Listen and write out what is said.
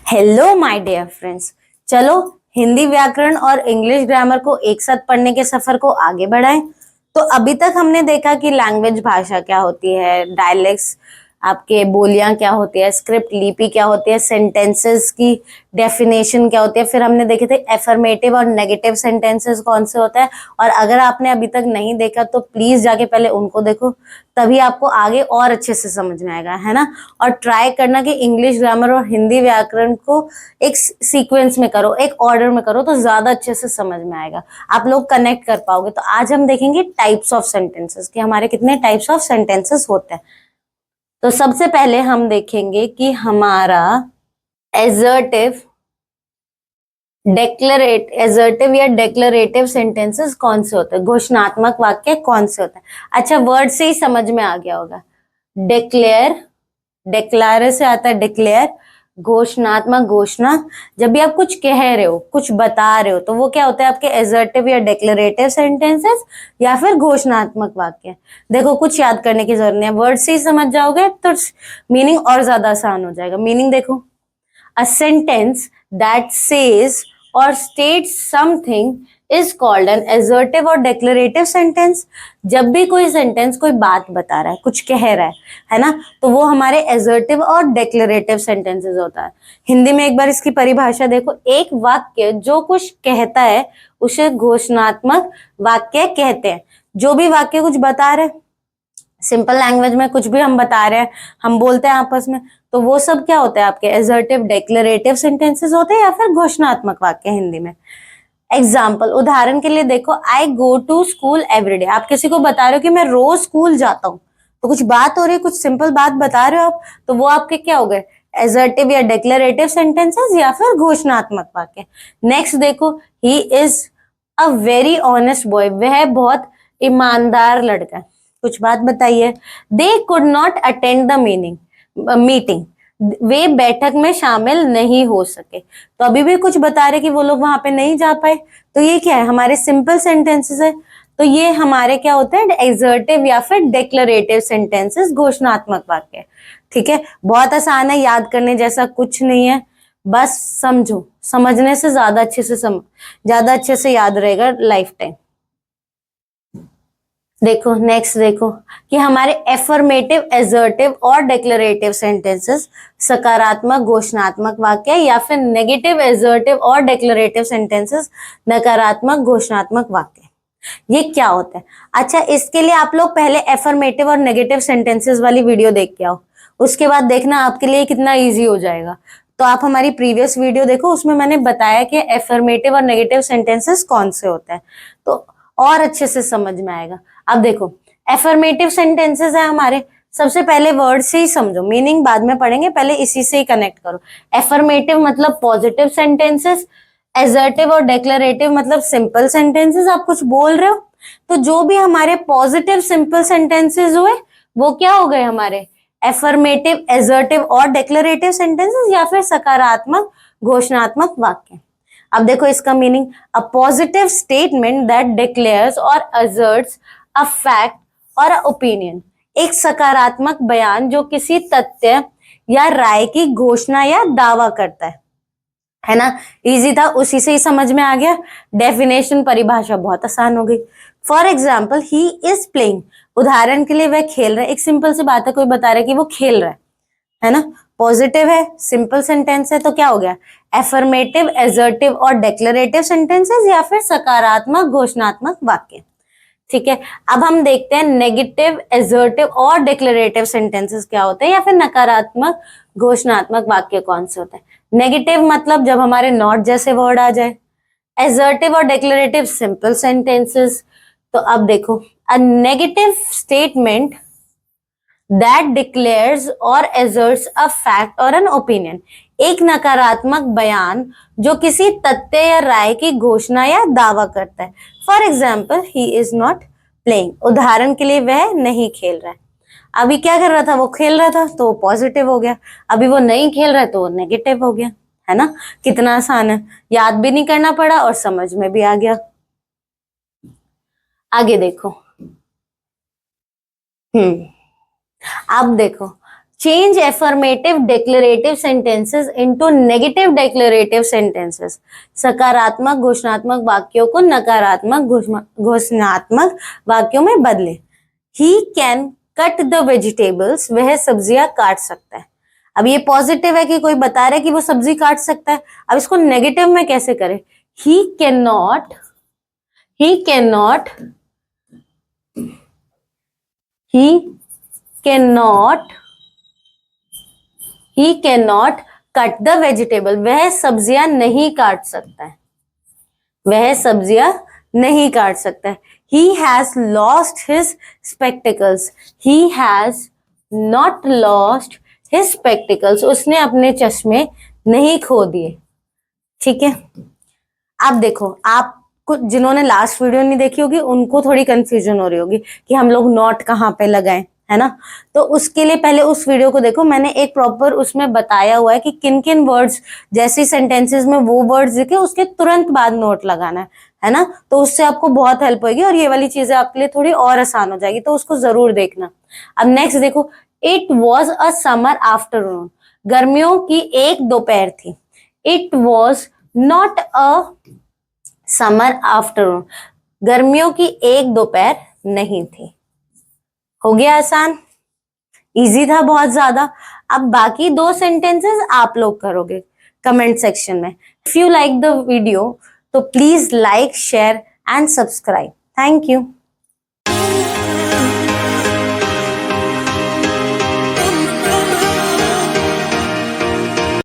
Hello my dear friends. चलो हिंदी व्याकरण और इंग्लिश ग्रामर को एक साथ पढ़ने के सफर को आगे बढ़ाएं। तो अभी तक हमने देखा कि लैंग्वेज भाषा क्या होती है, डायलेक्ट्स आपके बोलियां क्या होती है, स्क्रिप्ट लिपि क्या होती है, सेंटेंसेस की डेफिनेशन क्या होती है। फिर हमने देखे थे एफर्मेटिव और नेगेटिव सेंटेंसेस कौन से होते हैं। और अगर आपने अभी तक नहीं देखा तो प्लीज जाके पहले उनको देखो, तभी आपको आगे और अच्छे से समझ में आएगा, है ना। और ट्राई करना कि इंग्लिश ग्रामर और हिंदी व्याकरण को एक सीक्वेंस में करो, एक ऑर्डर में करो, तो ज्यादा अच्छे से समझ में आएगा, आप लोग कनेक्ट कर पाओगे। तो आज हम देखेंगे टाइप्स ऑफ सेंटेंसेस कि हमारे कितने टाइप्स ऑफ सेंटेंसेस होते हैं। तो सबसे पहले हम देखेंगे कि हमारा एजर्टिव एजर्टिव या डेक्लरेटिव सेंटेंसेस कौन से होते हैं, घोषणात्मक वाक्य कौन से होते हैं। अच्छा, वर्ड से ही समझ में आ गया होगा। डिक्लेयर, डिक्लेयर से आता है डिक्लेयर, घोषणात्मक घोषणा। जब भी आप कुछ कह रहे हो, कुछ बता रहे हो, तो वो क्या होता है आपके एजर्टिव या डेक्लरेटिव सेंटेंसेस या फिर घोषणात्मक वाक्य। देखो कुछ याद करने की जरूरत नहीं है, वर्ड से ही समझ जाओगे तो मीनिंग और ज्यादा आसान हो जाएगा। मीनिंग देखो, अ सेंटेंस दैट सेज और states something is called an assertive और डेक्लरेटिव सेंटेंस। जब भी कोई सेंटेंस कोई बात बता रहा है, कुछ कह रहा है ना, तो वो हमारे एजर्टिव और डेक्लरेटिव सेंटेंसेस होता है। हिंदी में एक बार इसकी परिभाषा देखो, एक वाक्य जो कुछ कहता है उसे घोषणात्मक वाक्य कहते हैं। जो भी वाक्य कुछ बता रहे, सिंपल लैंग्वेज में कुछ भी हम बता रहे हैं, हम बोलते हैं आपस में, तो वो सब क्या होता है आपके एजर्टिव डेक्लरेटिव सेंटेंसेस होते हैं या फिर घोषणात्मक वाक्य हिंदी में। एग्जाम्पल, उदाहरण के लिए देखो, आई गो टू स्कूल एवरीडे। आप किसी को बता रहे हो कि मैं रोज स्कूल जाता हूँ, तो कुछ बात हो रही है, कुछ सिंपल बात बता रहे हो आप, तो वो आपके क्या हो गए, एजर्टिव या डेक्लरेटिव सेंटेंसेस या फिर घोषणात्मक वाक्य। नेक्स्ट देखो, he is a very honest boy, वह बहुत ईमानदार लड़का है। कुछ बात बताइए, they could not attend the meeting, वे बैठक में शामिल नहीं हो सके। तो अभी भी कुछ बता रहे कि वो लोग वहां पे नहीं जा पाए, तो ये क्या है, हमारे सिंपल सेंटेंसेस है। तो ये हमारे क्या होते हैं, एग्जर्टिव या फिर डेक्लरेटिव सेंटेंसेस, घोषणात्मक वाक्य। ठीक है, बहुत आसान है, याद करने जैसा कुछ नहीं है, बस समझो, समझने से ज्यादा अच्छे से याद रहेगा लाइफ टाइम। देखो नेक्स्ट देखो कि हमारे एफर्मेटिव, एजर्टिव और डेक्लरेटिव सेंटेंसेस, सकारात्मक घोषणात्मक वाक्य, या फिर नेगेटिव एजर्टिव और डेक्लरेटिव सेंटेंसेस, नकारात्मक घोषणात्मक वाक्य। ये क्या होता है? अच्छा, इसके लिए आप लोग पहले एफर्मेटिव और नेगेटिव सेंटेंसेस वाली वीडियो देख के आओ, उसके बाद देखना आपके लिए कितना ईजी हो जाएगा। तो आप हमारी प्रीवियस वीडियो देखो, उसमें मैंने बताया कि एफर्मेटिव और नेगेटिव सेंटेंसेस कौन से होते हैं, तो और अच्छे से समझ में आएगा। अब देखो, एफर्मेटिव सेंटेंसेस है हमारे, सबसे पहले वर्ड से ही समझो, मीनिंग बाद में पढ़ेंगे, पहले इसी से ही कनेक्ट करो। एफर्मेटिव मतलब पॉजिटिव सेंटेंसेस, एजर्टिव और डेक्लरेटिव मतलब सिंपल सेंटेंसेस, आप कुछ बोल रहे हो, तो जो भी हमारे पॉजिटिव सिंपल सेंटेंसेस हुए वो क्या हो गए हमारे एफर्मेटिव, एजर्टिव और डेक्लरेटिव सेंटेंसेस या फिर सकारात्मक घोषणात्मक वाक्य। अब देखो इसका meaning, a positive statement that declares और असर्ट्स अ फैक्ट और अ ओपिनियन। एक सकारात्मक बयान जो किसी तथ्य या राय की घोषणा या दावा करता है ना। इजी था, उसी से ही समझ में आ गया। डेफिनेशन, परिभाषा बहुत आसान हो गई। For example, he is playing, उदाहरण के लिए वह खेल रहा है। एक सिंपल सी बात है, कोई बता रहा है कि वो खेल रहा है ना, पॉजिटिव है, सिंपल सेंटेंस है, तो क्या हो गया, एफर्मेटिव, एजर्टिव और डेक्लरेटिव सेंटेंसेस या फिर सकारात्मक घोषणात्मक वाक्य। ठीक है, अब हम देखते हैं नेगेटिव, एजर्टिव और डिक्लेरेटिव सेंटेंसेस क्या होते हैं या फिर नकारात्मक घोषणात्मक वाक्य कौन से होते हैं। नेगेटिव मतलब जब हमारे नॉट जैसे वर्ड आ जाए, एजर्टिव और डिक्लेरेटिव सिंपल सेंटेंसेस। तो अब देखो, a negative statement that declares और एजर्ट्स अ फैक्ट और एन ओपिनियन। एक नकारात्मक बयान जो किसी तथ्य या राय की घोषणा या दावा करता है। For example, he is not playing, उदाहरण के लिए वह नहीं खेल रहा है। अभी क्या कर रहा था, वो खेल रहा था तो पॉजिटिव हो गया, अभी वो नहीं खेल रहा है तो नेगेटिव हो गया, है ना। कितना आसान है, याद भी नहीं करना पड़ा और समझ में भी आ गया। आगे देखो, अब देखो, change affirmative declarative sentences into negative declarative sentences, सकारात्मक घोषणात्मक वाक्यों को नकारात्मक घोषणात्मक वाक्यों में बदले। He can cut the vegetables, वह सब्जियां काट सकता है। अब ये पॉजिटिव है कि कोई बता रहा है कि वो सब्जी काट सकता है, अब इसको नेगेटिव में कैसे करें? He can not cut the vegetable, वह सब्जियां नहीं काट सकता है, वह सब्जियां नहीं काट सकता है। He has lost his spectacles, he has not lost his spectacles, उसने अपने चश्मे नहीं खो दिए। ठीक है, अब देखो, आप जिन्होंने लास्ट वीडियो नहीं देखी होगी उनको थोड़ी कंफ्यूजन हो रही होगी कि हम लोग नॉट कहाँ पे लगाएं, है ना? तो उसके लिए पहले उस वीडियो को देखो, मैंने एक प्रॉपर उसमें बताया हुआ है कि किन किन वर्ड्स, जैसे सेंटेंसेस में वो वर्ड्स दिखे उसके तुरंत बाद नोट लगाना है ना? तो उससे आपको बहुत हेल्प होगी और ये वाली चीजें आपके लिए थोड़ी और आसान हो जाएगी, तो उसको जरूर देखना। अब नेक्स्ट देखो, it was a summer afternoon, गर्मियों की एक दोपहर थी। It was not a summer afternoon, गर्मियों की एक दोपहर नहीं थी। हो गया आसान, इजी था बहुत ज्यादा। अब बाकी दो सेंटेंसेस आप लोग करोगे कमेंट सेक्शन में। If you like the video तो please like, share and subscribe. Thank you.